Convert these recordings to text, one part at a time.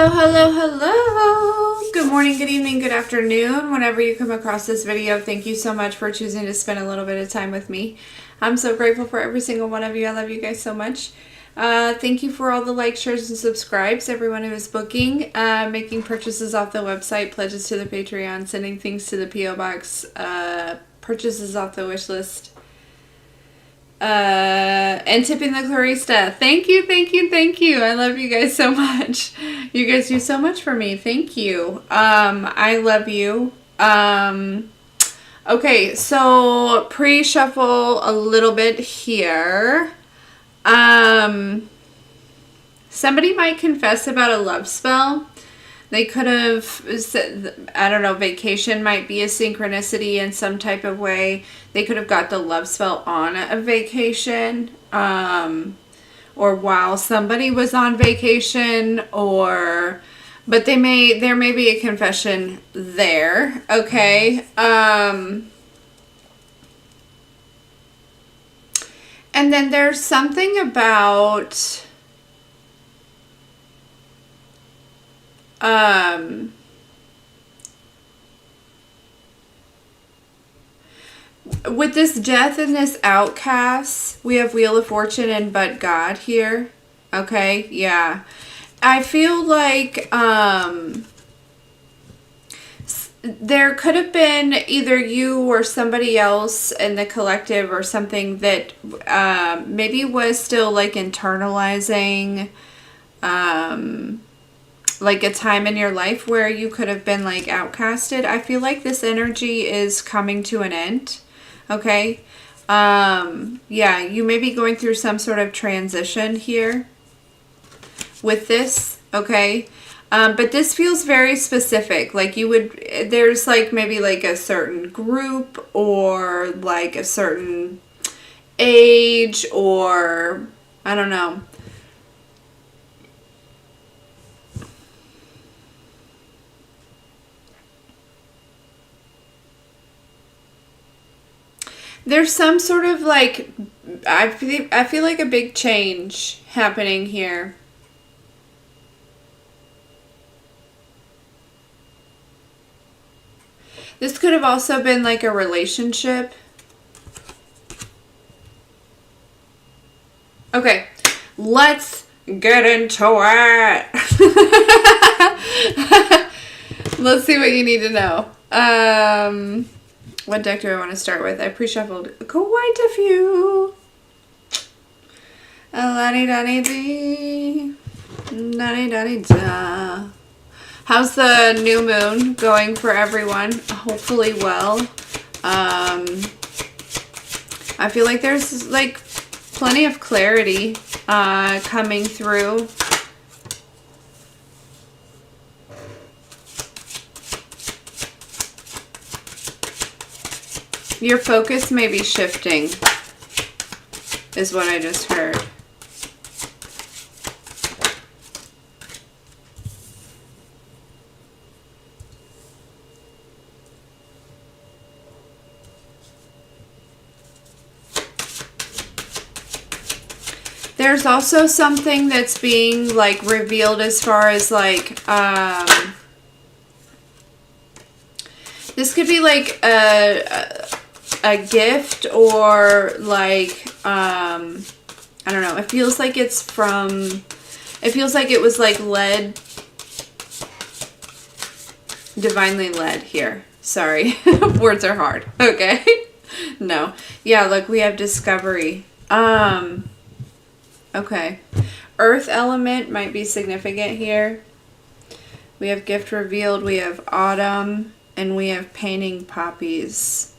Hello, hello, hello. Good morning, good evening, good afternoon. Whenever you come across this video, thank you so much for choosing to spend a little bit of time with me. I'm so grateful for every single one of you. I love you guys so much. Thank you for all the likes, shares, and subscribes. Everyone who is booking, making purchases off the website, pledges to the Patreon, sending things to the P.O. Box, purchases off the wish list. And tipping the Clarista. Thank you, thank you, thank you. I love you guys so much. You guys do so much for me. Thank you. I love you. Okay, so pre-shuffle a little bit here. Somebody might confess about a love spell. They could have, I don't know, vacation might be a synchronicity in some type of way. They could have got the love spell on a vacation, or while somebody was on vacation, but there may be a confession there, okay? And then there's something about... with this death and this outcast, we have Wheel of Fortune and But God here. Okay, yeah. I feel like there could have been either you or somebody else in the collective or something that maybe was still like internalizing like a time in your life where you could have been like outcasted. I feel like this energy is coming to an end. Okay. Yeah, you may be going through some sort of transition here with this. Okay. But this feels very specific. Like there's like maybe like a certain group or like a certain age or I don't know. There's some sort of like, I feel like a big change happening here. This could have also been like a relationship. Okay, let's get into it. Let's see what you need to know. What deck do I want to start with? I pre-shuffled quite a few. La-di-da-di-dee. Da-di-da-di-da. How's the new moon going for everyone? Hopefully well. I feel like there's like plenty of clarity coming through. Your focus may be shifting, is what I just heard. There's also something that's being like revealed as far as like, this could be like a gift or like I don't know, it feels like it was like led, divinely led here. Sorry. Words are hard. Okay. No. Yeah, look, we have discovery. Okay. Earth element might be significant here. We have gift revealed, we have autumn, and we have painting poppies.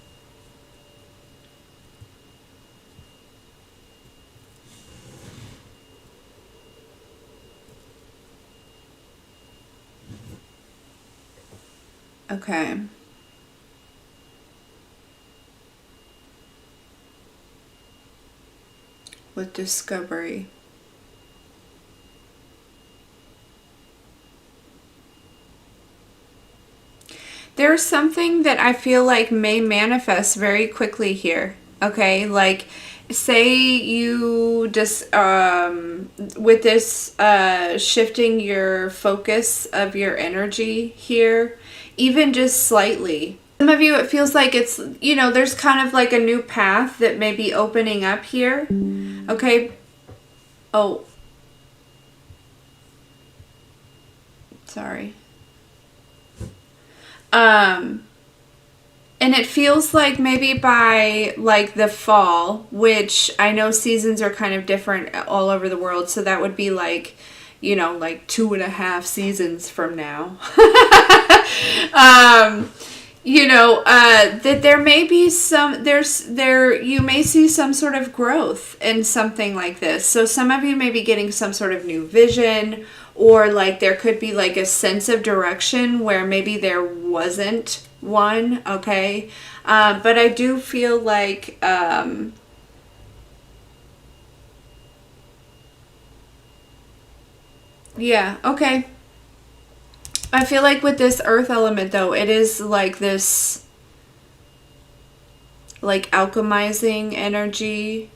Okay. With discovery. There's something that I feel like may manifest very quickly here. Okay, like say you just with this shifting your focus of your energy here, even just slightly. Some of you, it feels like it's, you know, there's kind of like a new path that may be opening up here. Okay. Oh, sorry. And it feels like maybe by like the fall, which I know seasons are kind of different all over the world. So that would be like, you know, like 2.5 seasons from now. You know, that there may be you may see some sort of growth in something like this. So some of you may be getting some sort of new vision, or like there could be like a sense of direction where maybe there wasn't one. Okay. But I do feel like, yeah, okay. I feel like with this earth element though, it is like this like alchemizing energy.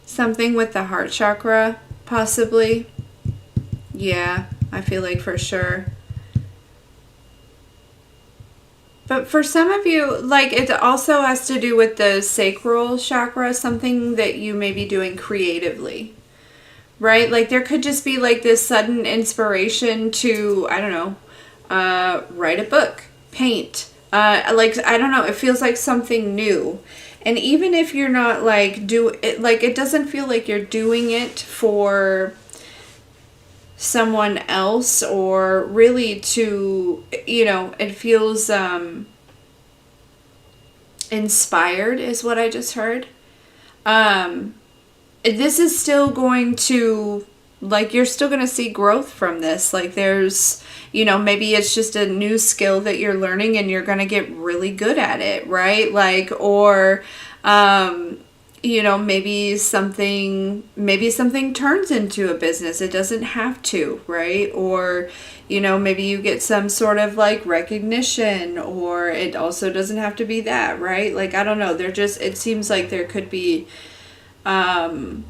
Something with the heart chakra, possibly. Yeah, I feel like for sure. But for some of you, like it also has to do with the sacral chakra, something that you may be doing creatively, right? Like there could just be like this sudden inspiration to, I don't know, write a book, paint. Like, I don't know, it feels like something new. And even if you're not like do it, like it doesn't feel like you're doing it for someone else, or really to, you know, it feels inspired is what I just heard. This is still going to, like, you're still going to see growth from this. Like there's, you know, maybe it's just a new skill that you're learning and you're going to get really good at it, right? Like, or you know, maybe something turns into a business. It doesn't have to, right? Or, you know, maybe you get some sort of like recognition, or it also doesn't have to be that, right? Like, I don't know. It seems like there could be, you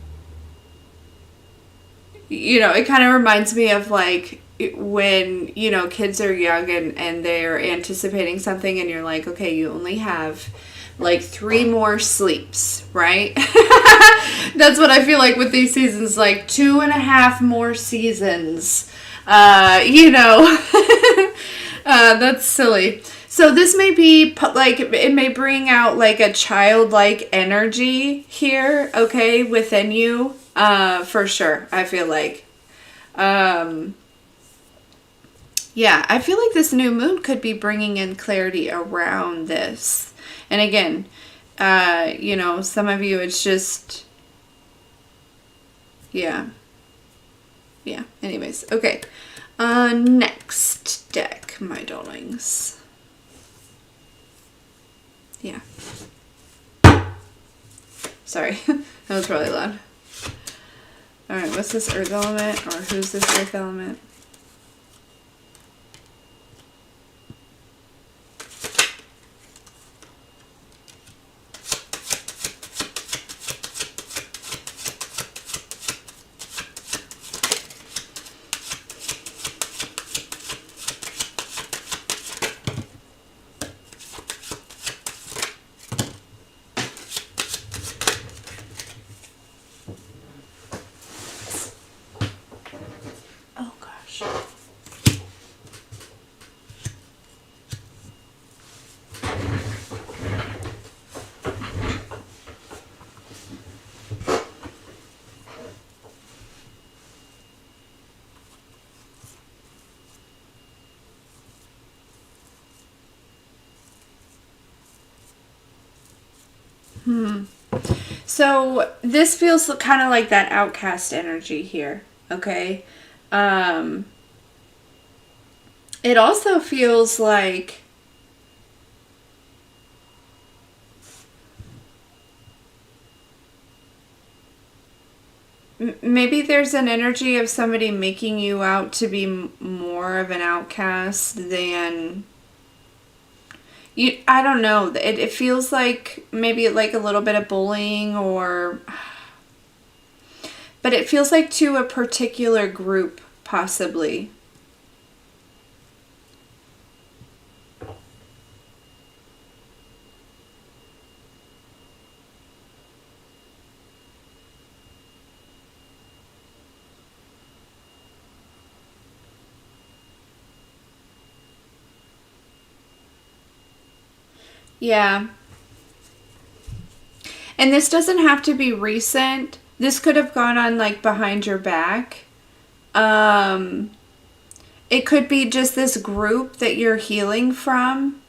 know, it kind of reminds me of like when, you know, kids are young and they're anticipating something and you're like, okay, you only have like 3 more sleeps, right? That's what I feel like with these seasons, like 2.5 more seasons. You know, that's silly. So this may be like, it may bring out like a childlike energy here, okay, within you, for sure. I feel like, yeah, I feel like this new moon could be bringing in clarity around this. And again, you know, some of you, it's just, yeah. Yeah, anyways. Okay. Next deck, my darlings. Yeah. Sorry. That was really loud. Alright, what's this earth element? Or who's this earth element? Oh gosh. So this feels kind of like that outcast energy here, okay? It also feels like, maybe there's an energy of somebody making you out to be more of an outcast than you. I don't know. It feels like maybe like a little bit of bullying, or but it feels like to a particular group, possibly. Yeah. And this doesn't have to be recent. This could have gone on like behind your back. Um, it could be just this group that you're healing from.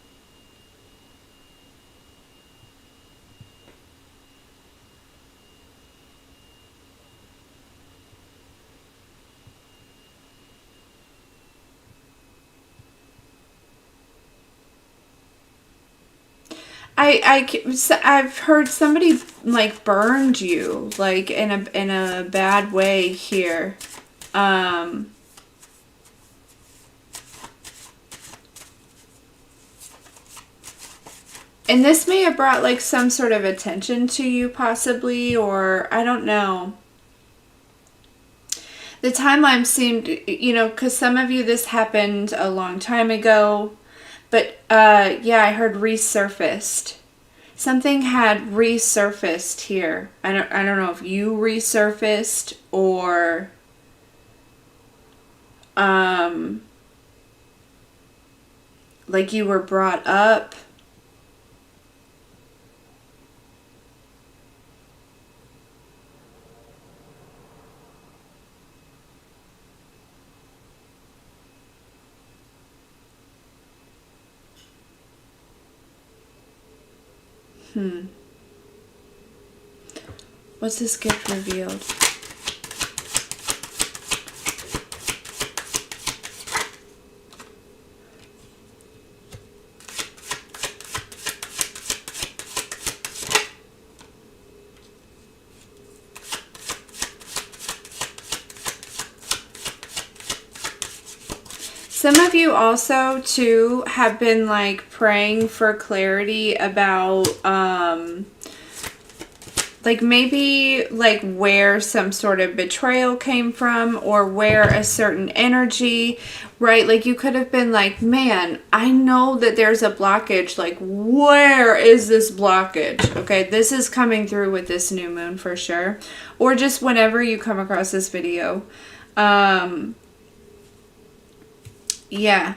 I've heard somebody like burned you like in a bad way here. Um, and this may have brought like some sort of attention to you possibly, or I don't know. The timeline seemed, because some of you this happened a long time ago, but yeah, I heard resurfaced. Something had resurfaced here. I don't know if you resurfaced or um like you were brought up. What's this gift revealed? Some of you also too have been like praying for clarity about like maybe like where some sort of betrayal came from, or where a certain energy, right? Like you could have been like, man, I know that there's a blockage. Like, where is this blockage? Okay, this is coming through with this new moon for sure. Or just whenever you come across this video. Yeah.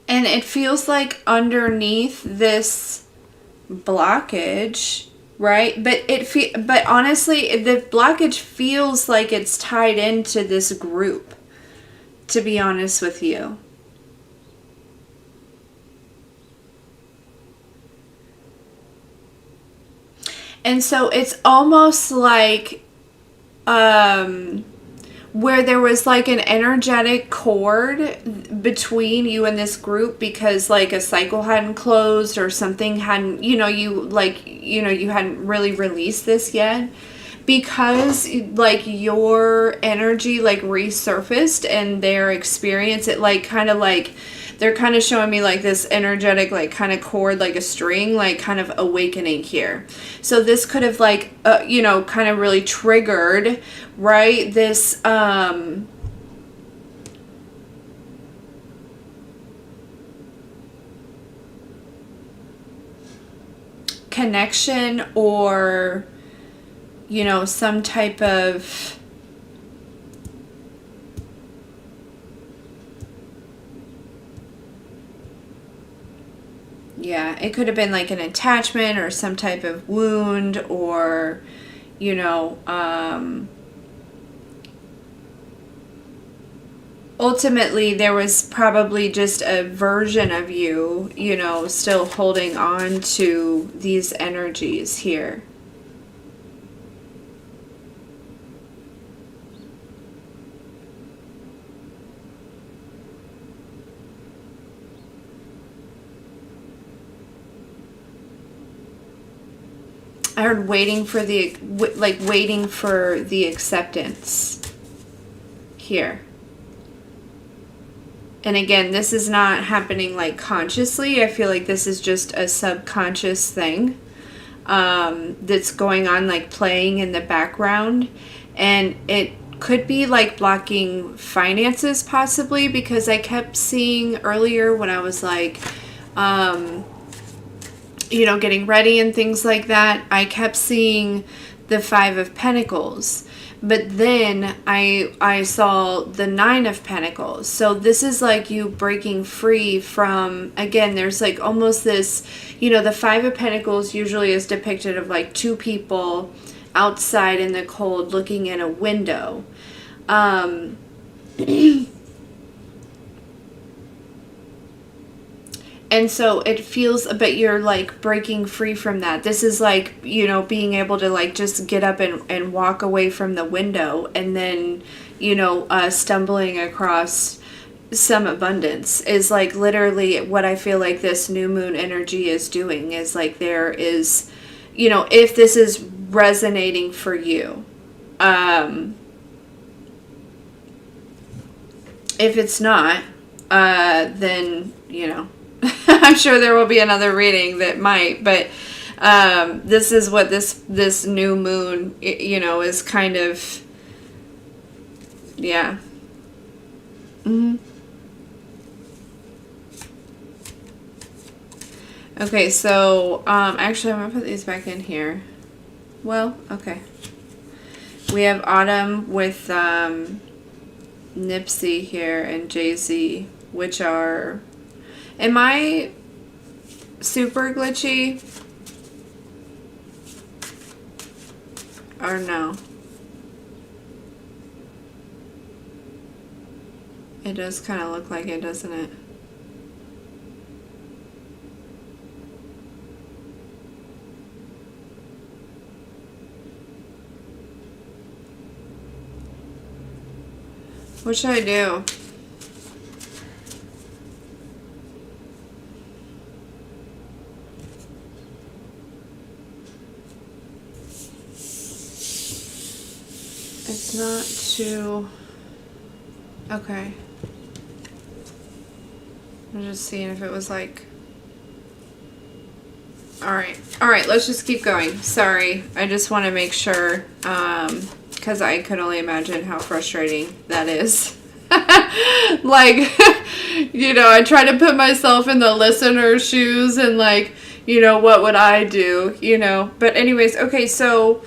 And it feels like underneath this blockage, right? But honestly, the blockage feels like it's tied into this group, to be honest with you. And so it's almost like where there was like an energetic cord between you and this group, because like a cycle hadn't closed or something hadn't, you hadn't really released this yet, because like your energy like resurfaced and their experience, it like kind of like they're kind of showing me like this energetic like kind of cord, like a string, like kind of awakening here. So this could have like kind of really triggered, right, this connection, or some type of yeah, it could have been like an attachment or some type of wound, or ultimately there was probably just a version of you, still holding on to these energies here. I heard waiting for the, like waiting for the acceptance here. And again, this is not happening like consciously. I feel like this is just a subconscious thing that's going on, like playing in the background. And it could be like blocking finances possibly, because I kept seeing earlier when I was like, you know, getting ready and things like that, I kept seeing the 5 of Pentacles. But then I saw the 9 of Pentacles. So this is like you breaking free from, again, there's like almost this, you know, the 5 of Pentacles usually is depicted of like 2 people outside in the cold looking in a window. And so it feels, but you're like breaking free from that. This is like, you know, being able to like just get up and walk away from the window, and then, you know, stumbling across some abundance is like literally what I feel like this new moon energy is doing. Is like there is, you know, if this is resonating for you, if it's not, then, you know, I'm sure there will be another reading that might, but this is what this new moon, you know, is kind of, yeah. Okay, so actually I'm gonna put these back in here. Well, okay. We have Autumn with Nipsey here and Jay-Z, which are, am I super glitchy? Or no? It does kind of look like it, doesn't it? What should I do? It's not too... Okay. I'm just seeing if it was like... Alright, let's just keep going. Sorry, I just want to make sure, because I could only imagine how frustrating that is. Like, you know, I try to put myself in the listener's shoes and like, you know, what would I do, you know? But anyways, okay, so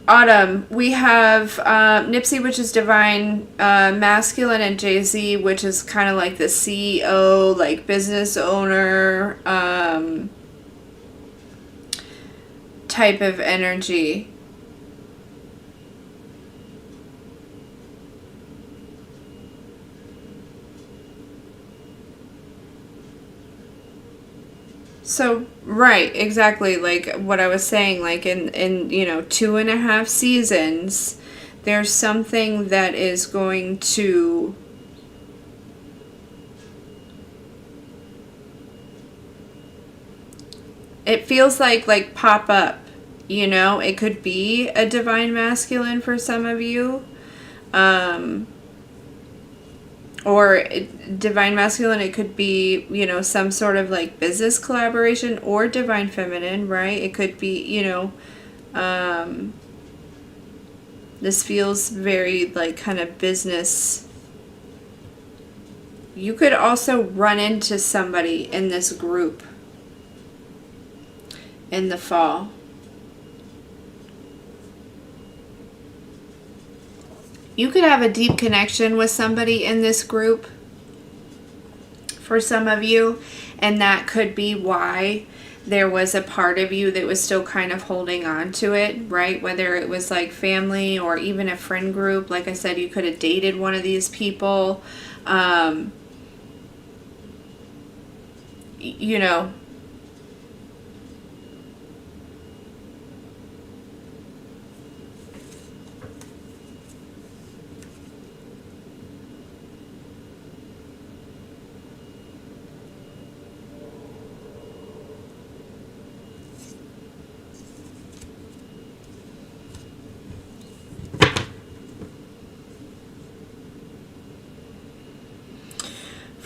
Autumn, we have Nipsey, which is divine masculine, and Jay-Z, which is kind of like the CEO, like business owner type of energy. So, right, exactly, like what I was saying, like in you know, 2.5 seasons, there's something that is going to it feels like pop up, you know? It could be a divine masculine for some of you. Or divine masculine, it could be, you know, some sort of like business collaboration, or divine feminine, right? It could be, you know, this feels very like kind of business. You could also run into somebody in this group in the fall. You could have a deep connection with somebody in this group for some of you, and that could be why there was a part of you that was still kind of holding on to it, right? Whether it was like family or even a friend group. Like I said, you could have dated one of these people. You know,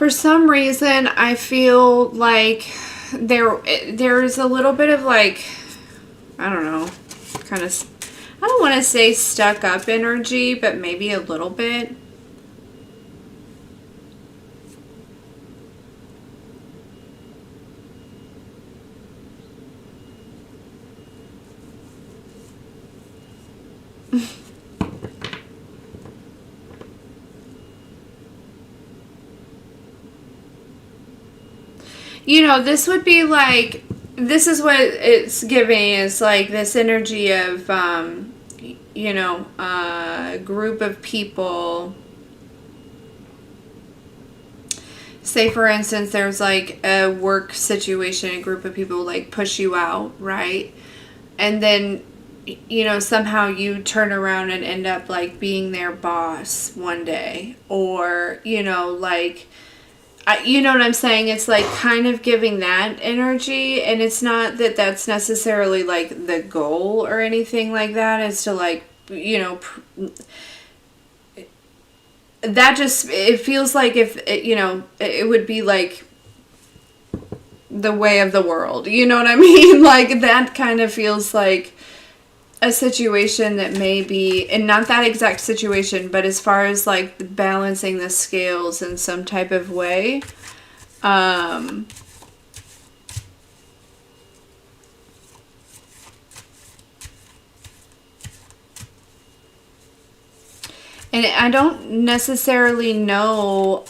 For some reason, I feel like there's a little bit of like, I don't know, kind of, I don't want to say stuck up energy, but maybe a little bit. You know, this would be like, this is what it's giving, is like this energy of, you know, a group of people. Say, for instance, there's like a work situation, a group of people like push you out, right? And then, you know, somehow you turn around and end up like being their boss one day. Or, you know, like, you know what I'm saying? It's like kind of giving that energy, and it's not that that's necessarily like the goal or anything like that. It's to like, you know, that just, it feels like if, you know, it would be like the way of the world. You know what I mean? Like that kind of feels like a situation that may be, and not that exact situation, but as far as like balancing the scales in some type of way. And I don't necessarily know,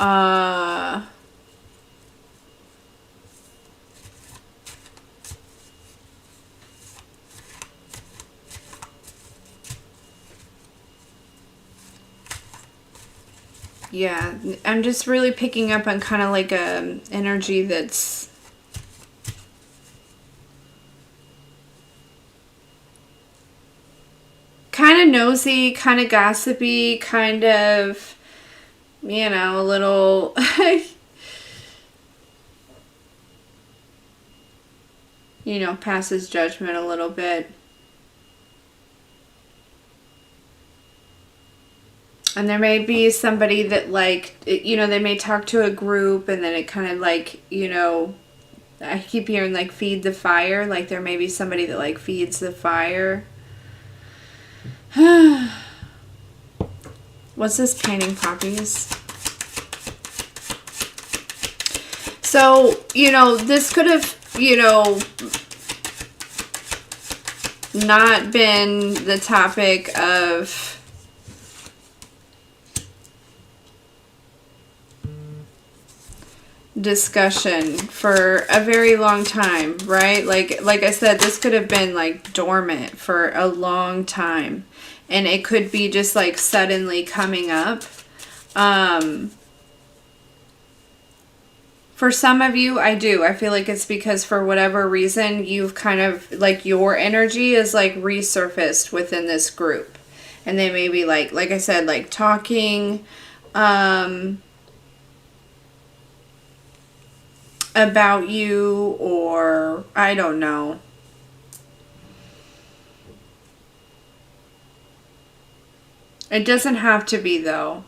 yeah, I'm just really picking up on kind of like a energy that's kind of nosy, kind of gossipy, kind of, you know, a little, you know, passes judgment a little bit. And there may be somebody that like, you know, they may talk to a group and then it kind of like, you know, I keep hearing like feed the fire. Like there may be somebody that like feeds the fire. What's this? Painting poppies. So, you know, this could have, you know, not been the topic of discussion for a very long time, right? Like I said, this could have been like dormant for a long time, and it could be just like suddenly coming up. For some of you, I feel like it's because for whatever reason you've kind of like your energy is like resurfaced within this group, and they may be like I said, like talking about you, or I don't know. It doesn't have to be though.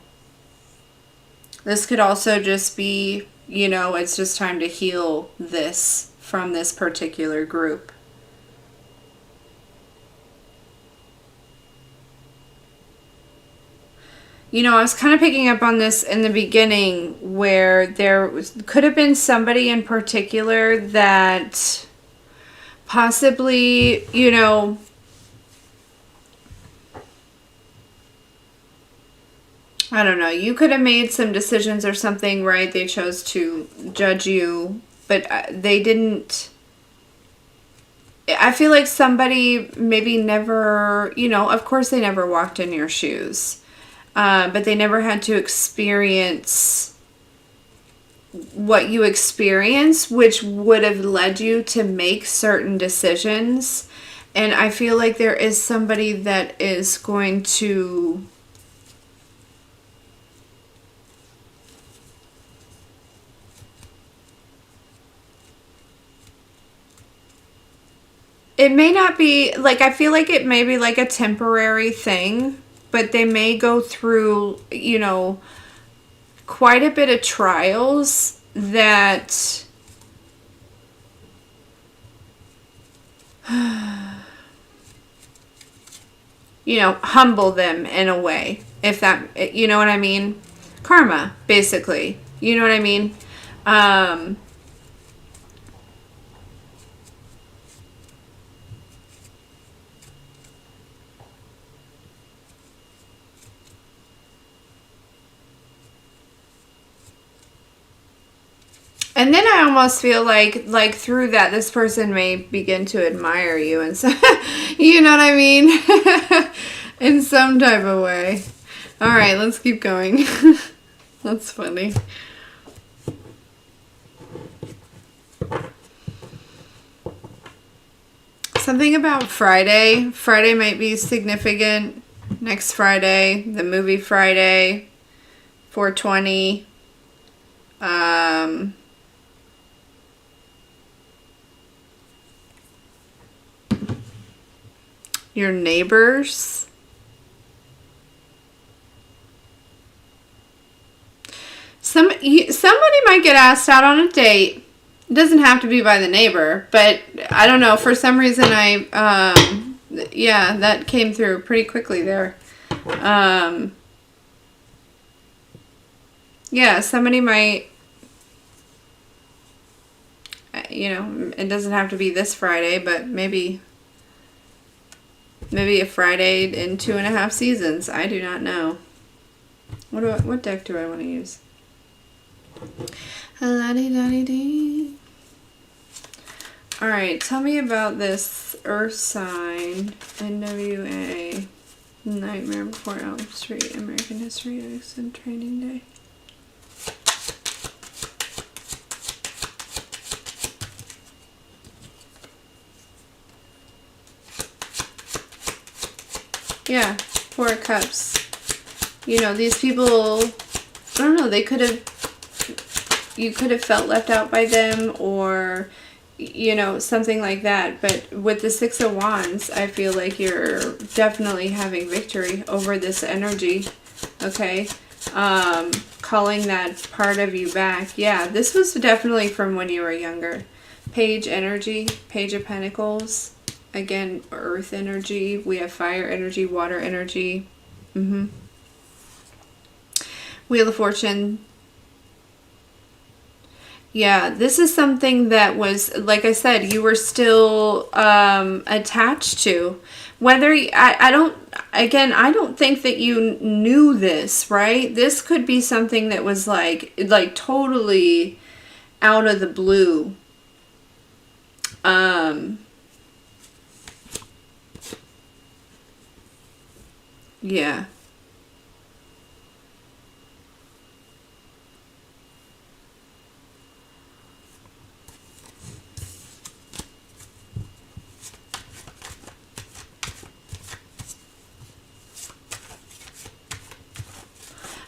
This could also just be, you know, it's just time to heal this from this particular group. You know, I was kind of picking up on this in the beginning where could have been somebody in particular that possibly, you know, I don't know, you could have made some decisions or something, right? They chose to judge you, but they didn't. I feel like somebody maybe never, you know, of course they never walked in your shoes. But they never had to experience what you experience, which would have led you to make certain decisions. And I feel like there is somebody that is going to it may not be like, I feel like it may be like a temporary thing, but they may go through, you know, quite a bit of trials that you know, humble them in a way, if that, you know what I mean? Karma, basically. You know what I mean? And then I almost feel like through that, this person may begin to admire you, and so, you know what I mean? In some type of way. All right, let's keep going. That's funny. Something about Friday. Friday might be significant. Next Friday, the movie Friday, 420. Your neighbors. Somebody might get asked out on a date. It doesn't have to be by the neighbor, but I don't know. For some reason, yeah, that came through pretty quickly there. Yeah, somebody might, you know, it doesn't have to be this Friday, but maybe a Friday in 2.5 seasons. I do not know. What deck do I want to use? La-di-da-di-dee. All right, tell me about this Earth sign, NWA, Nightmare Before Elm Street, American History X and Training Day. Yeah, 4 of Cups. You know, these people, I don't know, you could have felt left out by them, or, you know, something like that. But with the 6 of Wands, I feel like you're definitely having victory over this energy, okay? Calling that part of you back. Yeah, this was definitely from when you were younger. Page energy, Page of Pentacles. Again, earth energy. We have fire energy, water energy. Wheel of Fortune. Yeah, this is something that was, like I said, you were still attached to. Whether, I don't think that you knew this, right? This could be something that was like totally out of the blue. Yeah.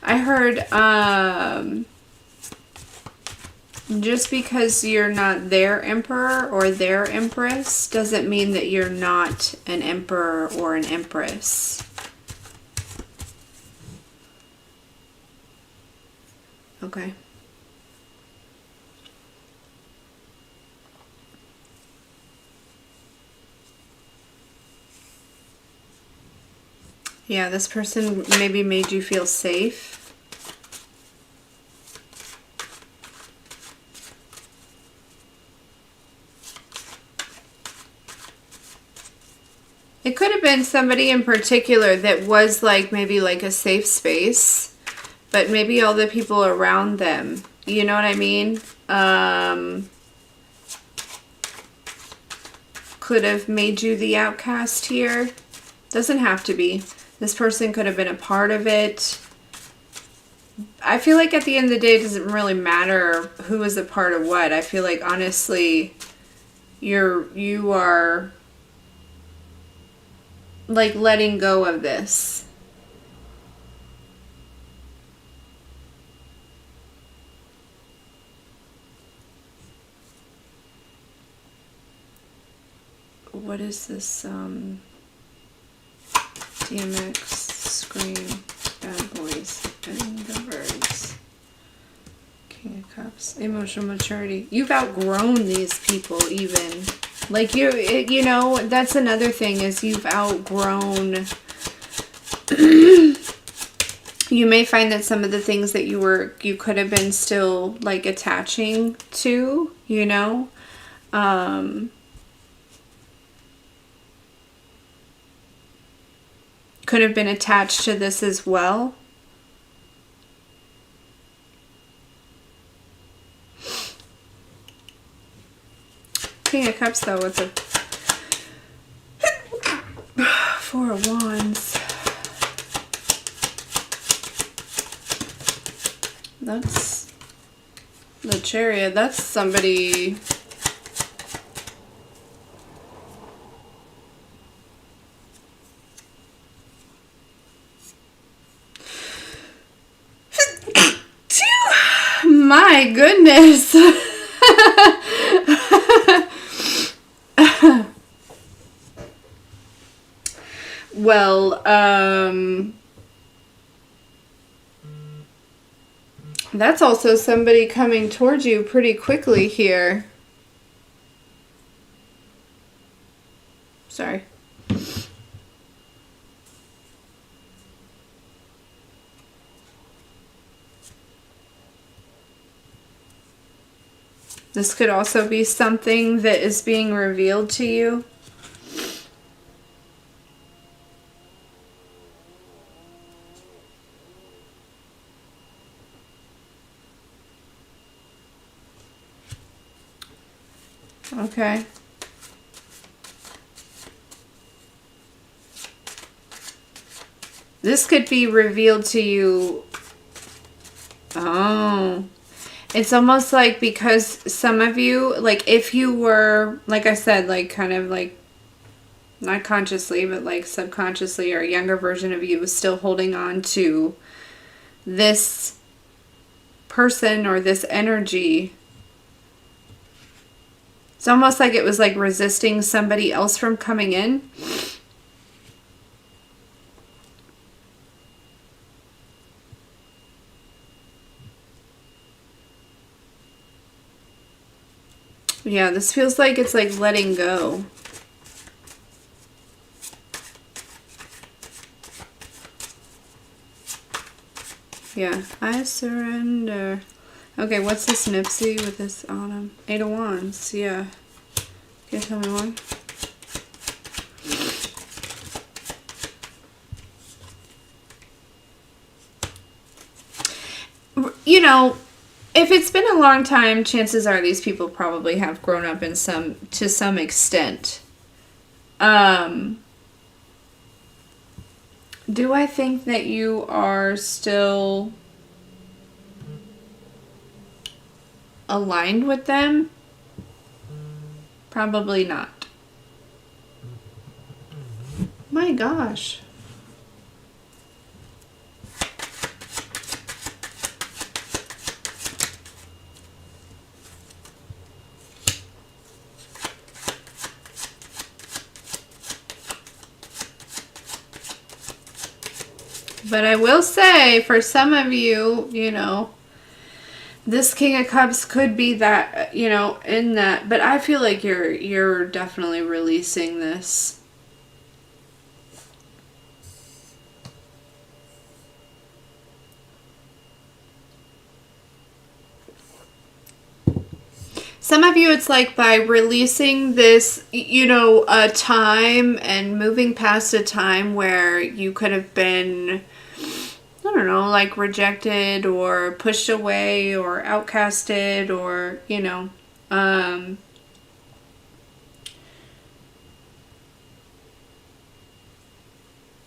I heard, just because you're not their emperor or their empress doesn't mean that you're not an emperor or an empress. Okay. Yeah, this person maybe made you feel safe. It could have been somebody in particular that was like maybe like a safe space, but maybe all the people around them, you know what I mean? Could have made you the outcast here. Doesn't have to be. This person could have been a part of it. I feel like at the end of the day, it doesn't really matter who is a part of what. I feel like, honestly, you are like letting go of this. What is this? DMX, Scream, Bad Boys, and the Birds. King of Cups. Emotional maturity. You've outgrown these people even. Like you know, that's another thing is you've outgrown. You may find that some of the things that you could have been still like attaching to, you know, could have been attached to this as well. King of Cups though with the Four of Wands. That's the Chariot. That's somebody. My goodness. Well, that's also somebody coming towards you pretty quickly here. Sorry. This could also be something that is being revealed to you. Okay. This could be revealed to you. Oh. It's almost like because some of you, like if you were, like I said, like kind of like not consciously, but like subconsciously, or a younger version of you was still holding on to this person or this energy. It's almost like it was like resisting somebody else from coming in. Yeah, this feels like it's like letting go. Yeah, I surrender. Okay, what's this Nipsey with this autumn? 8 of Wands, yeah. Can you tell me more? You know, if it's been a long time, chances are these people probably have grown up to some extent. Do I think that you are still aligned with them? Probably not. My gosh. But I will say, for some of you, you know, this King of Cups could be that, you know, in that. But I feel like you're definitely releasing this. Some of you, it's like by releasing this, you know, a time and moving past a time where you could have been, I don't know, like rejected or pushed away or outcasted or, you know,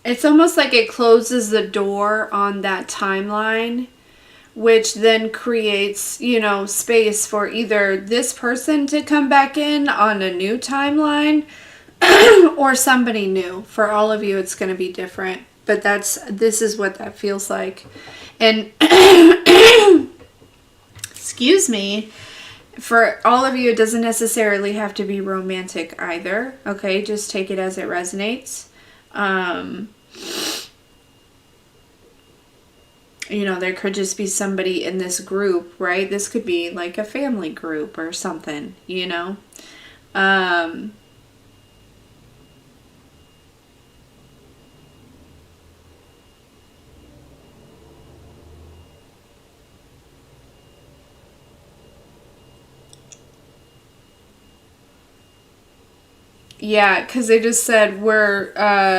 it's almost like it closes the door on that timeline, which then creates, you know, space for either this person to come back in on a new timeline or somebody new. For all of you, it's going to be different. But this is what that feels like. And excuse me, for all of you, it doesn't necessarily have to be romantic either. Okay, just take it as it resonates. You know, there could just be somebody in this group, right? This could be like a family group or something, you know? Um, Yeah, because they just said we're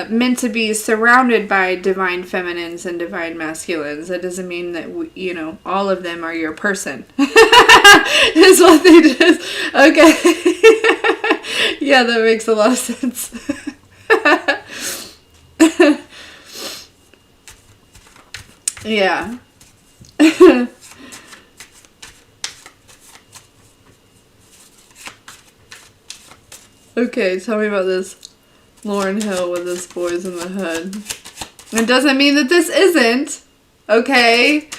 meant to be surrounded by divine feminines and divine masculines. That doesn't mean that, you know, all of them are your person. Is what they just. Okay. Yeah, that makes a lot of sense. Yeah. Okay, tell me about this Lauren Hill with this boys in the hood. It doesn't mean that this isn't. Okay.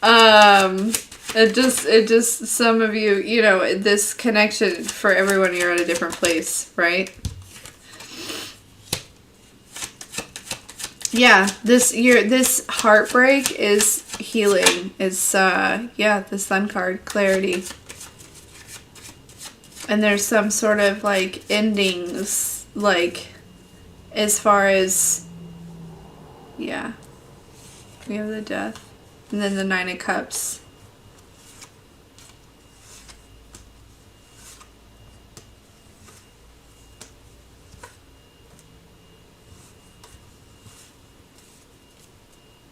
Um, it just, some of you, you know, this connection for everyone, you're at a different place, right? Yeah, this heartbreak is healing. Is yeah, the sun card, clarity. And there's some sort of like endings, like as far as, yeah, we have the death. And then the 9 of Cups.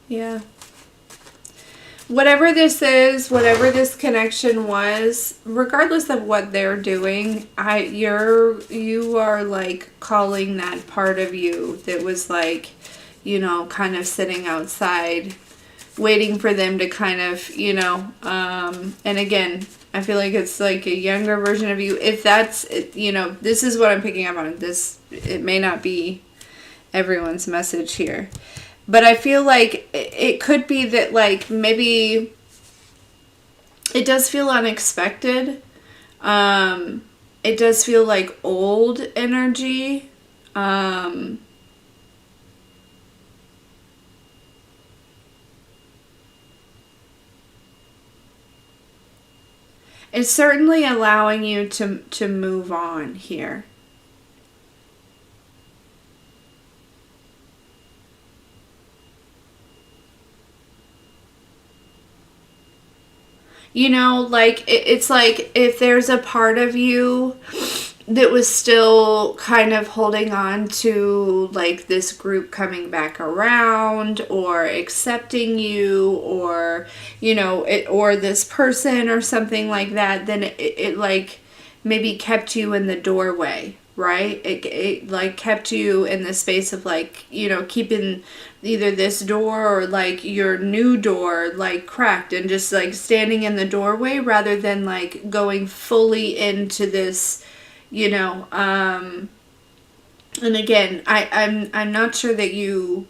Yeah. Whatever this is, whatever this connection was, regardless of what they're doing, you are like calling that part of you that was like, you know, kind of sitting outside, waiting for them to kind of, you know, and again, I feel like it's like a younger version of you. If that's, you know, this is what I'm picking up on. This, it may not be everyone's message here. But I feel like it could be that, like, maybe it does feel unexpected. It does feel like old energy. It's certainly allowing you to move on here. You know, like, it's like if there's a part of you that was still kind of holding on to like this group coming back around or accepting you, or you know it, or this person or something like that, then it like maybe kept you in the doorway, right? It like kept you in the space of like, you know, keeping either this door or like your new door like cracked and just like standing in the doorway rather than like going fully into this, you know. And again, I'm not sure that you,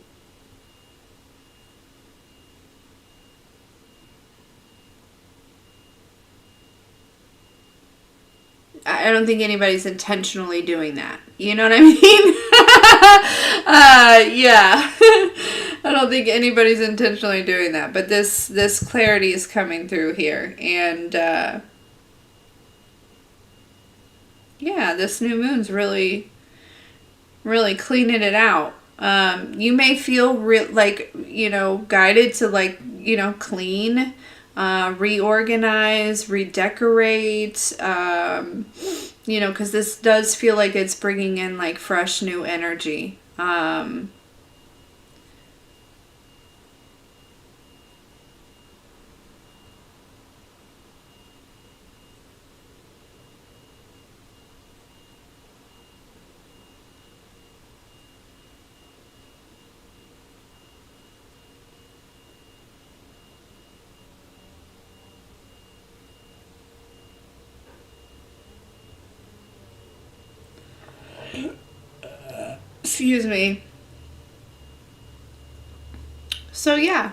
I don't think anybody's intentionally doing that. You know what I mean? Yeah. I don't think anybody's intentionally doing that. But this clarity is coming through here, and yeah, this new moon's really really cleaning it out. You may feel like, you know, guided to like, you know, clean, reorganize, redecorate, you know, because this does feel like it's bringing in like fresh new energy. Excuse me. So yeah,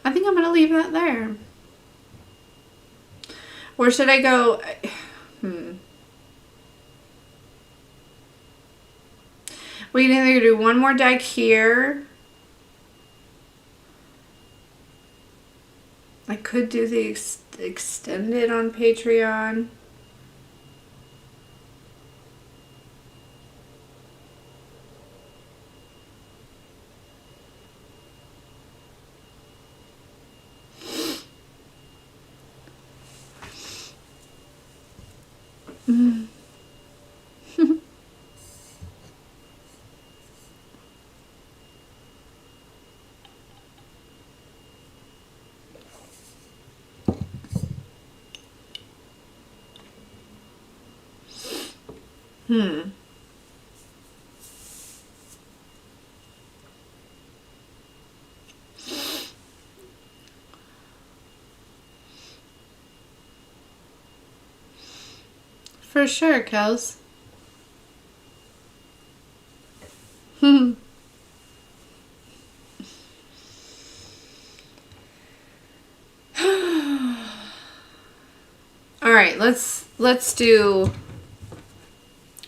I think I'm gonna leave that there. Or should I go? We can either do one more deck here, could do the extended on Patreon. For sure, Kels. All right, let's do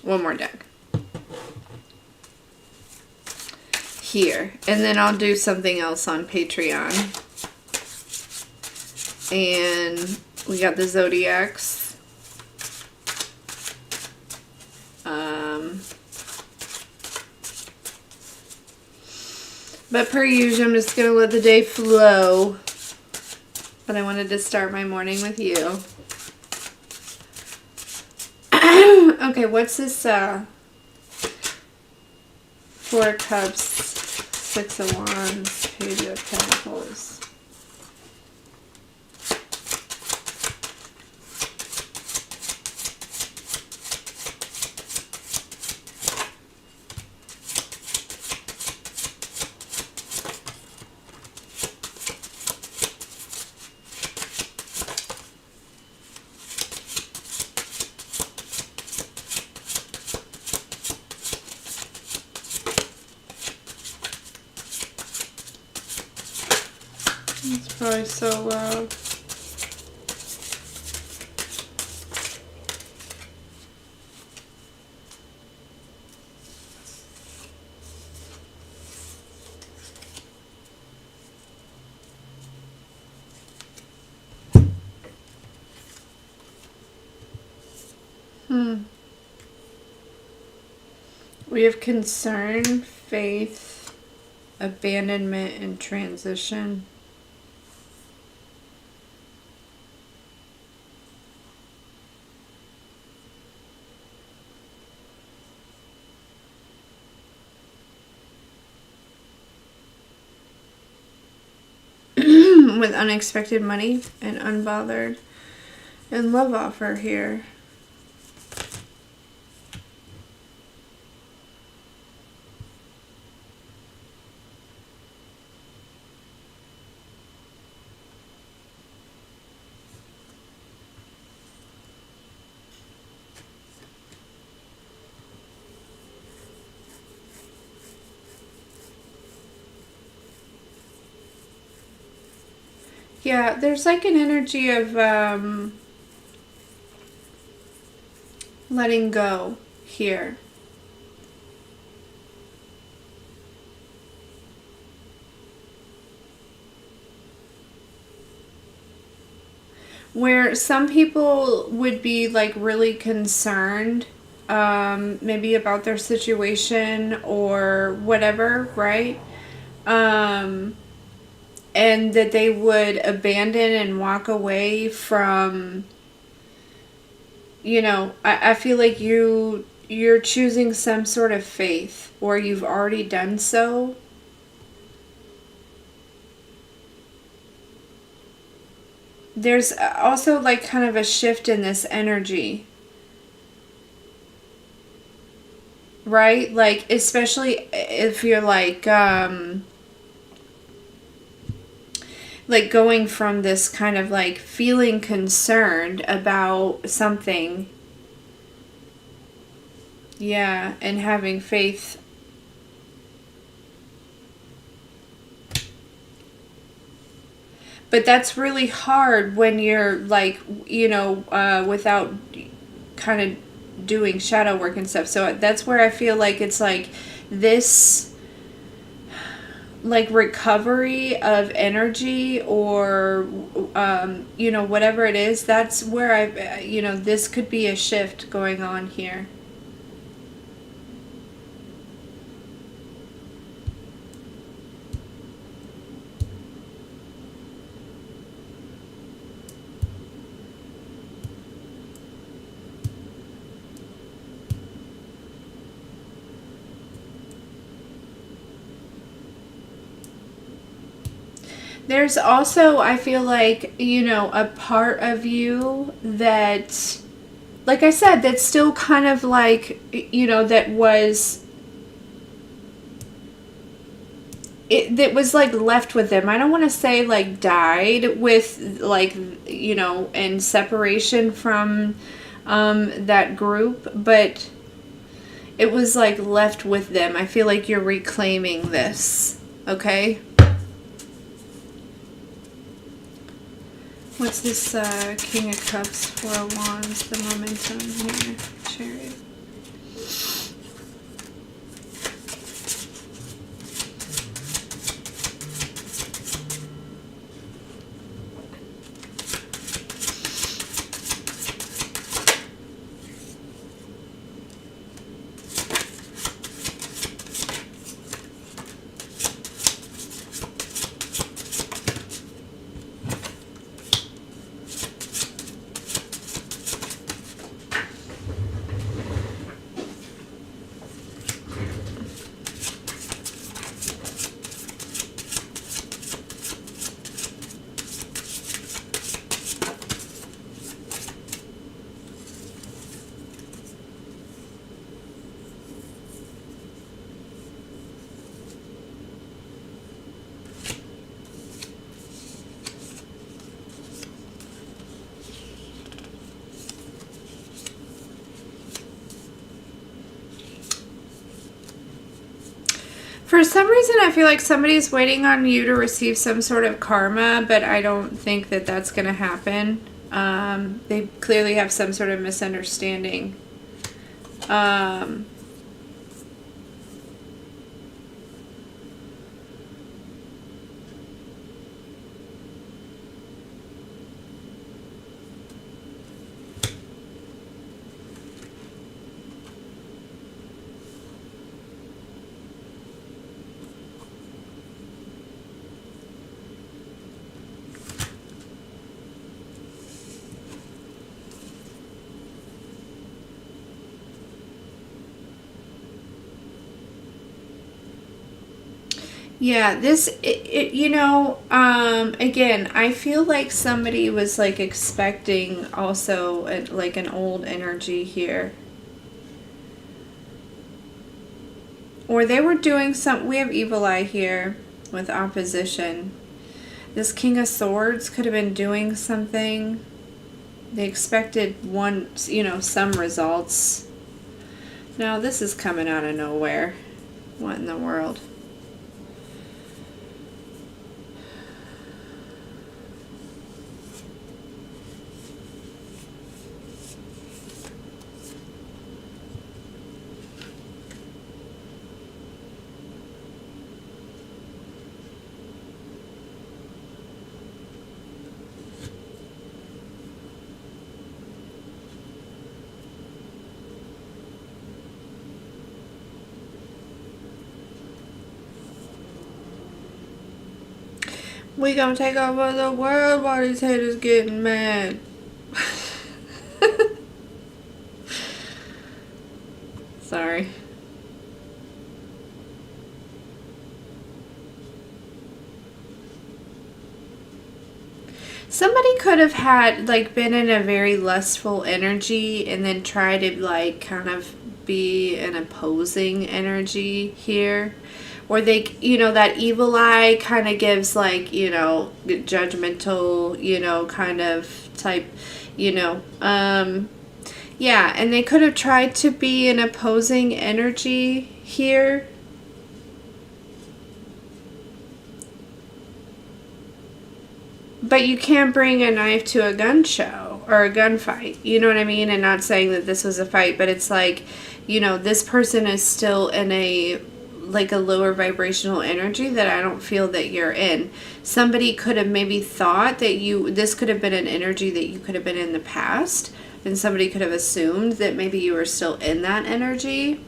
one more deck here, and then I'll do something else on Patreon. And we got the Zodiacs. But per usual, I'm just going to let the day flow. But I wanted to start my morning with you. Okay, what's this? 4 of Cups, 6 of Wands, Page of Pentacles. It's probably so loud. We have concern, faith, abandonment, and transition. With unexpected money and unbothered and love offer here. Yeah, there's like an energy of letting go here. Where some people would be like really concerned maybe about their situation or whatever, right? And that they would abandon and walk away from, you know, I feel like you're choosing some sort of faith, or you've already done so. There's also like kind of a shift in this energy. Right? Like, especially if you're like going from this kind of like feeling concerned about something. Yeah, and having faith. But that's really hard when you're like, you know, without kind of doing shadow work and stuff. So that's where I feel like it's like this like recovery of energy, or you know, whatever it is. That's where I, you know, this could be a shift going on here. There's also, I feel like, you know, a part of you that, like I said, that's still kind of like, you know, that was, that was like left with them. I don't want to say like died with, like, you know, in separation from that group, but it was like left with them. I feel like you're reclaiming this, okay? What's this King of Cups, Four of Wands, the momentum here, Chariot? For some reason, I feel like somebody's waiting on you to receive some sort of karma, but I don't think that that's going to happen. They clearly have some sort of misunderstanding. Yeah, this, you know, again, I feel like somebody was like expecting also like an old energy here. Or they were doing some, we have evil eye here with opposition. This King of Swords could have been doing something. They expected one, you know, some results. Now this is coming out of nowhere. What in the world? We gonna take over the world while these haters getting mad. Sorry. Somebody could have had, like, been in a very lustful energy and then try to, like, kind of be an opposing energy here. Or they, you know, that evil eye kind of gives, like, you know, judgmental, you know, kind of type, you know. Yeah, and they could have tried to be an opposing energy here. But you can't bring a knife to a gun show or a gunfight. You know what I mean? And not saying that this was a fight, but it's like, you know, this person is still in a like a lower vibrational energy that I don't feel that you're in. Somebody could have maybe thought that this could have been an energy that you could have been in the past, and somebody could have assumed that maybe you were still in that energy.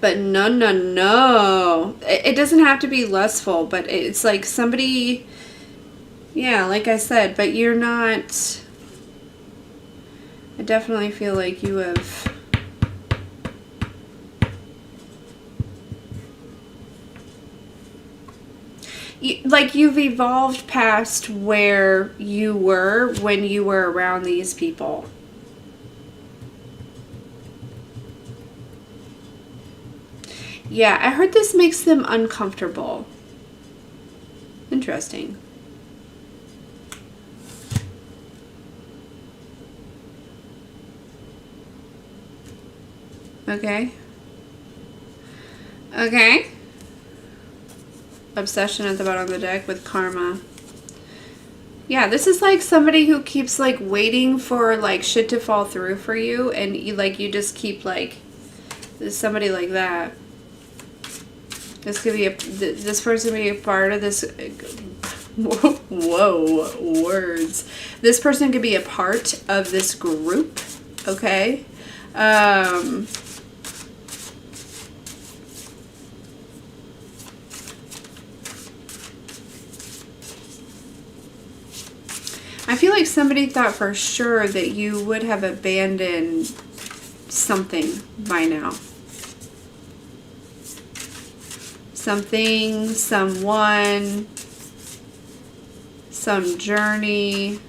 But no, no, no. It doesn't have to be lustful, but it's like somebody, yeah, like I said, but you're not, I definitely feel like you have, like you've evolved past where you were when you were around these people. Yeah, I heard this makes them uncomfortable. Interesting. Okay. Okay. Obsession at the bottom of the deck with karma. Yeah, this is like somebody who keeps like waiting for like shit to fall through for you, and you just keep like, somebody like that. This could be this person could be a part of this. Whoa, words. This person could be a part of this group. Okay. I feel like somebody thought for sure that you would have abandoned something by now. Something, someone, some journey.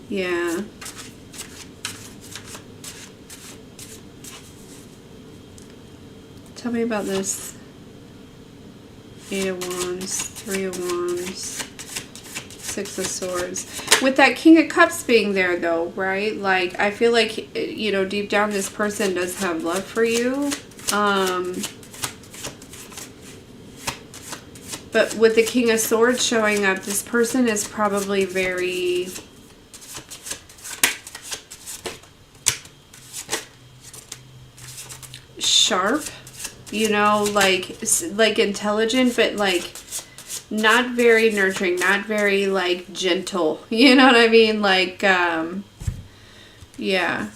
Yeah. Tell me about this. 8 of Wands, 3 of Wands, 6 of Swords. With that King of Cups being there though, right? Like, I feel like, deep down this person does have love for you. But with the King of Swords showing up, this person is probably very sharp, like intelligent, but like not very nurturing, not very like gentle. You know what I mean? Like, yeah.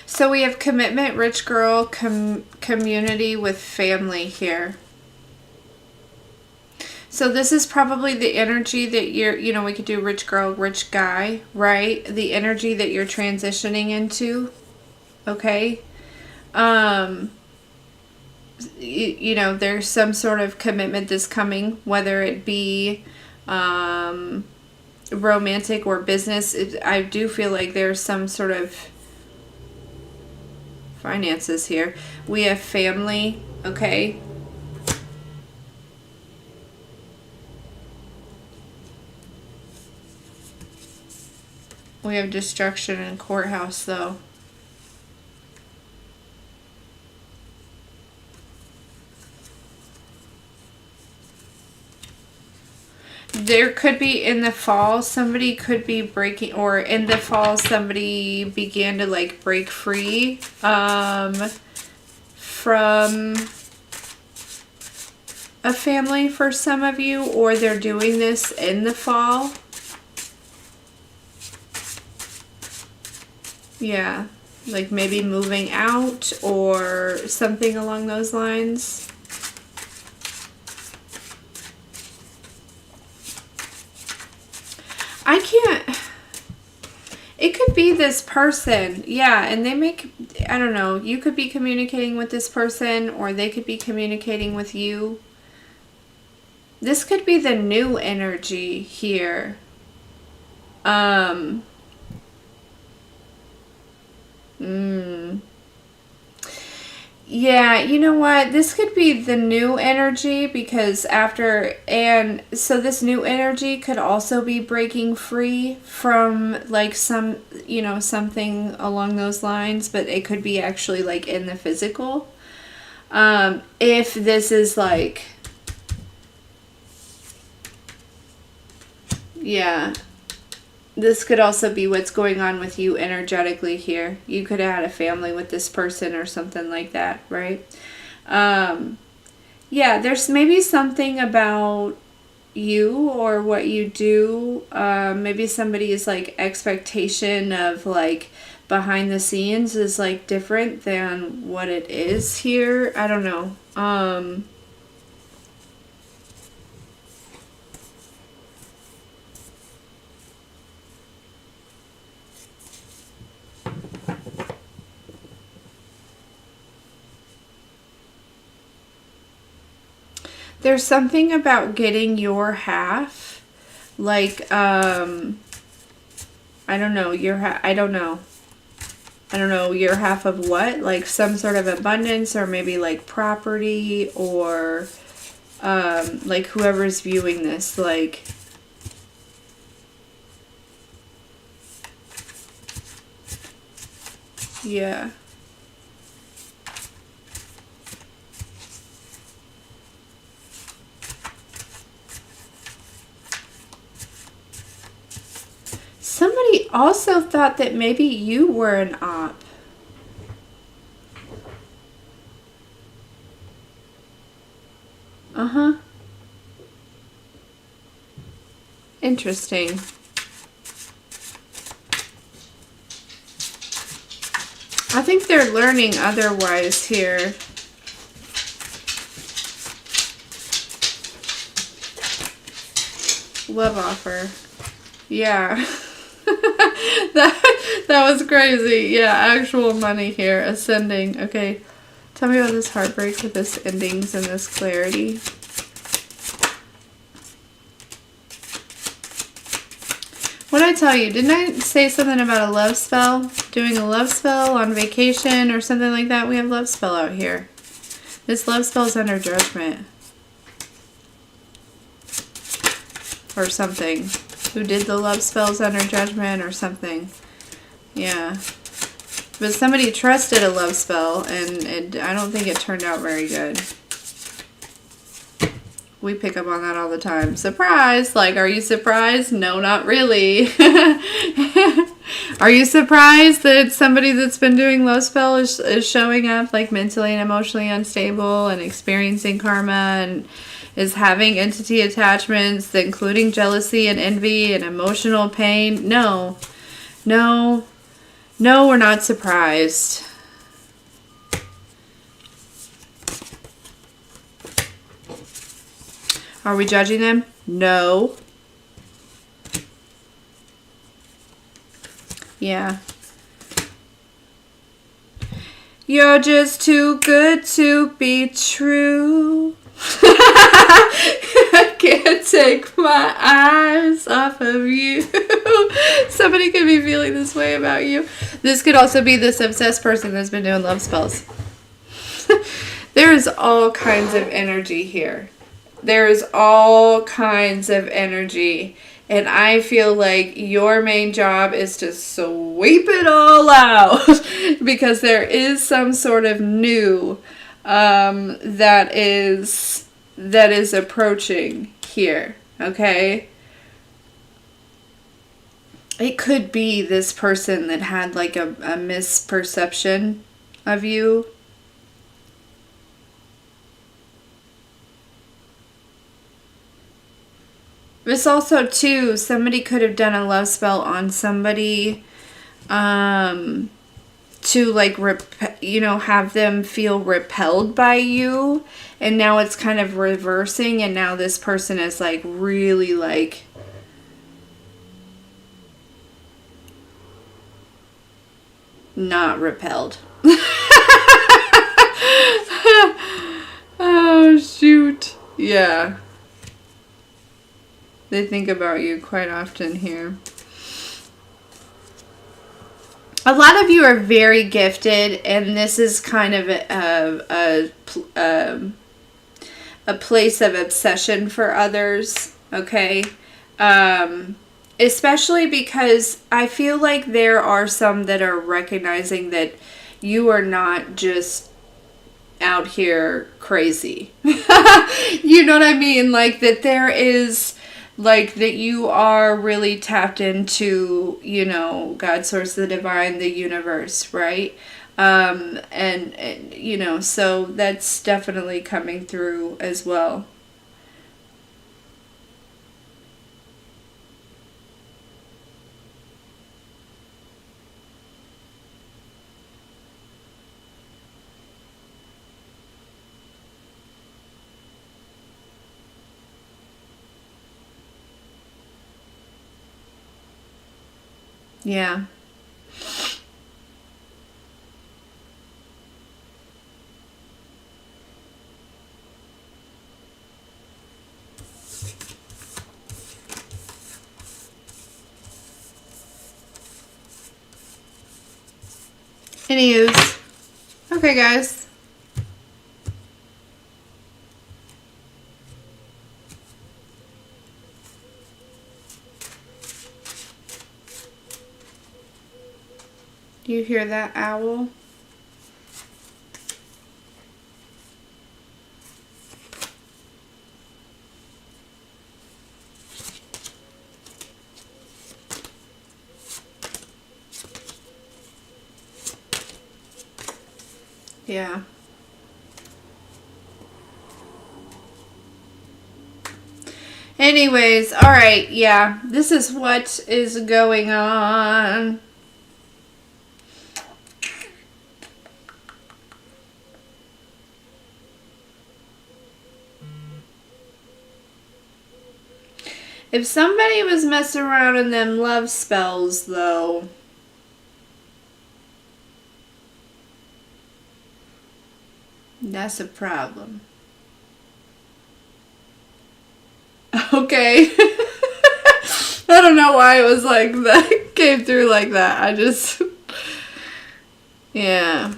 So we have commitment, rich girl, community with family here. So this is probably the energy that you're, we could do rich girl, rich guy, right? The energy that you're transitioning into, okay? There's some sort of commitment that's coming, whether it be romantic or business. I do feel like there's some sort of finances here. We have family, okay? We have destruction in courthouse though. There could be in the fall, somebody could be breaking, or in the fall, somebody began to like break free from a family for some of you, or they're doing this in the fall. Yeah, like maybe moving out or something along those lines. I can't, it could be this person, yeah, and they I don't know, you could be communicating with this person or they could be communicating with you. This could be the new energy here. Um, Yeah, you know what? This could be the new energy because and so this new energy could also be breaking free from like something along those lines, but it could be actually like in the physical. If this is like, yeah, this could also be what's going on with you energetically here. You could have had a family with this person or something like that, right? Um, yeah, there's maybe something about you or what you do. Maybe somebody's like expectation of like behind the scenes is like different than what it is here. I don't know. There's something about getting your half, like I don't know, I don't know. I don't know, your half of what? Like some sort of abundance or maybe like property or like whoever's viewing this, like yeah. Somebody also thought that maybe you were an op. Uh-huh. Interesting. I think they're learning otherwise here. Love offer. Yeah. that was crazy. Yeah, actual money here. Ascending. Okay. Tell me about this heartbreak with this endings and this clarity. What did I tell you? Didn't I say something about a love spell? Doing a love spell on vacation or something like that? We have love spell out here. This love spell is under judgment. Or something. Who did the love spells under judgment or something. Yeah. But somebody trusted a love spell and I don't think it turned out very good. We pick up on that all the time. Surprise! Like, are you surprised? No, not really. Are you surprised that somebody that's been doing love spell is showing up like mentally and emotionally unstable and experiencing karma and is having entity attachments, including jealousy and envy and emotional pain? No. No. No, we're not surprised. Are we judging them? No. Yeah. You're just too good to be true. I can't take my eyes off of you. Somebody could be feeling this way about you. This could also be this obsessed person that's been doing love spells. There is all kinds of energy here. There's all kinds of energy. And I feel like your main job is to sweep it all out. Because there is some sort of new that is approaching here. Okay? It could be this person that had like a misperception of you. This also, too, somebody could have done a love spell on somebody to, like, have them feel repelled by you. And now it's kind of reversing, and now this person is, like, really, like, not repelled. Oh, shoot. Yeah. They think about you quite often here. A lot of you are very gifted, and this is kind of a place of obsession for others, okay? Especially because I feel like there are some that are recognizing that you are not just out here crazy. You know what I mean? Like that there is, like that you are really tapped into, you know, God, source, the divine, the universe, right? And you know, so that's definitely coming through as well. Yeah. Anywho's. Okay, guys. Do you hear that owl? Yeah. Anyways, all right, yeah. This is what is going on. If somebody was messing around in them love spells, though, that's a problem. Okay. I don't know why it was like that. Came through like that. I just. Yeah.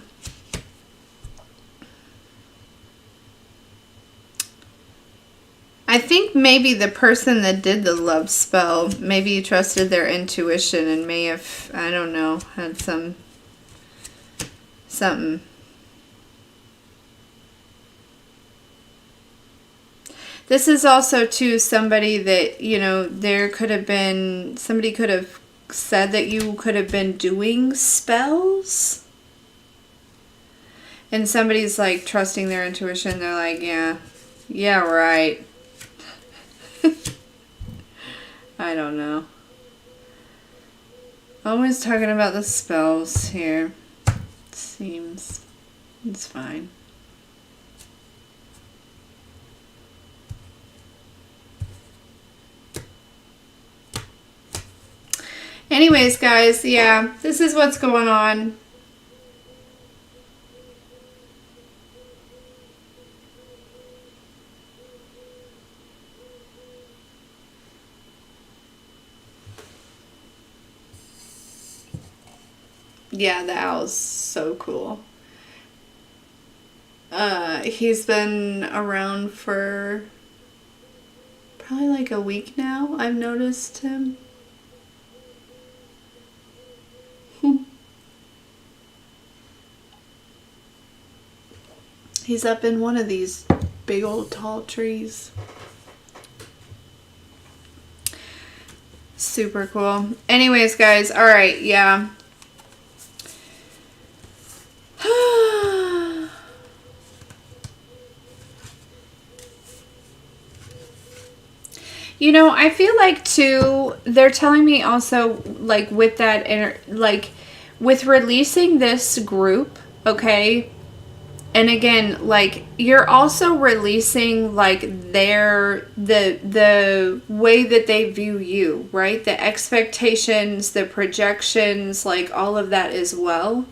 I think maybe the person that did the love spell, maybe you trusted their intuition and may have, I don't know, had something. This is also too somebody that, you know, there could have been, somebody could have said that you could have been doing spells. And somebody's like trusting their intuition. They're like, yeah, right. I don't know. Always talking about the spells here. Seems it's fine. Anyways, guys, yeah, this is what's going on. Yeah, the owl's so cool. He's been around for probably like a week now. I've noticed him. He's up in one of these big old tall trees. Super cool. Anyways, guys, all right, yeah. You know, I feel like too, they're telling me also, like with that, like with releasing this group, okay? And again, like you're also releasing like the way that they view you, right? The expectations, the projections, like all of that as well.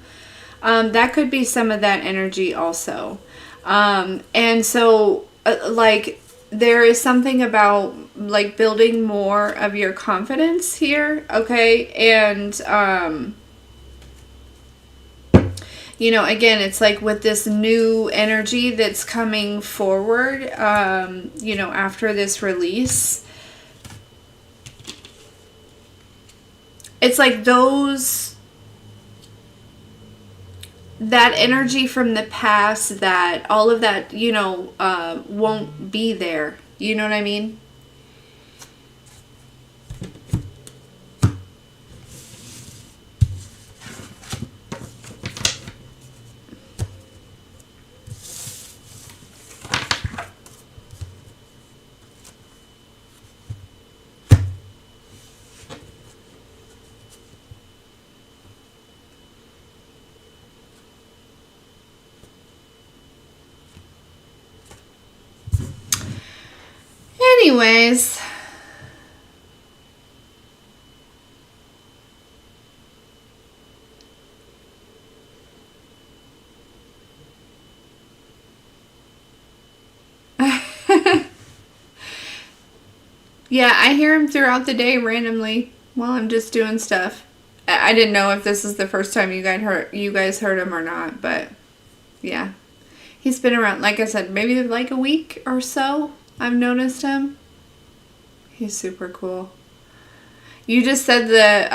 That could be some of that energy also. And so like there is something about like building more of your confidence here, okay? And you know, again, it's like with this new energy that's coming forward, you know, after this release, it's like that energy from the past, that all of that, you know, won't be there. You know what I mean? Anyways, yeah, I hear him throughout the day randomly while I'm just doing stuff. I didn't know if this is the first time you guys heard him or not, but yeah. He's been around, like I said, maybe like a week or so. I've noticed him. He's super cool. You just said that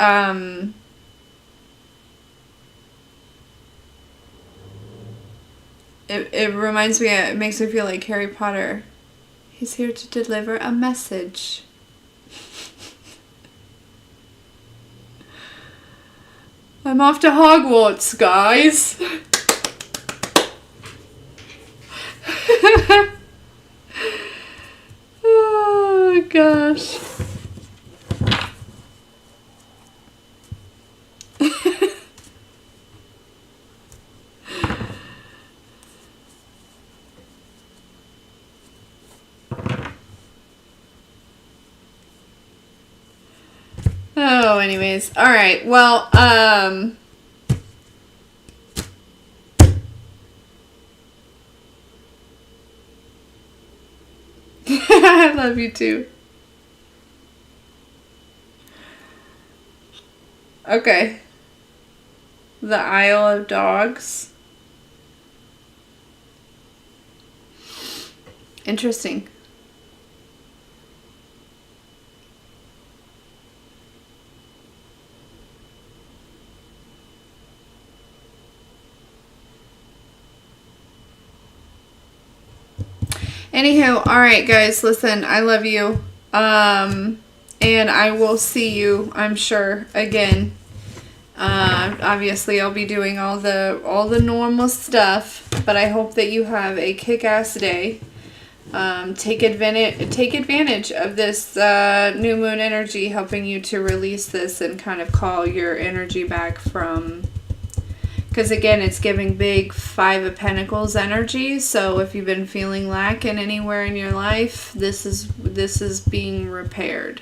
it reminds me, it makes me feel like Harry Potter. He's here to deliver a message. I'm off to Hogwarts, guys. Oh gosh. Oh, anyways. All right. Well, I love you too. Okay. The Isle of Dogs. Interesting. Anywho, all right, guys, listen, I love you. And I will see you, I'm sure, again. Obviously, I'll be doing all the normal stuff, but I hope that you have a kick-ass day. Take advantage of this new moon energy, helping you to release this and kind of call your energy back from. Because again, it's giving big Five of Pentacles energy. So if you've been feeling lacking anywhere in your life, this is being repaired.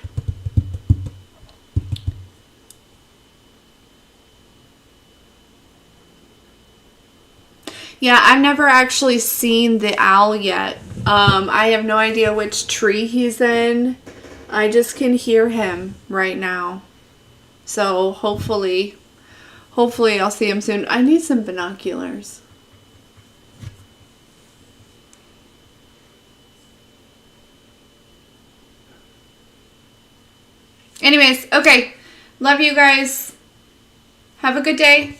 Yeah, I've never actually seen the owl yet. I have no idea which tree he's in. I just can hear him right now. So hopefully I'll see him soon. I need some binoculars. Anyways, okay. Love you guys. Have a good day.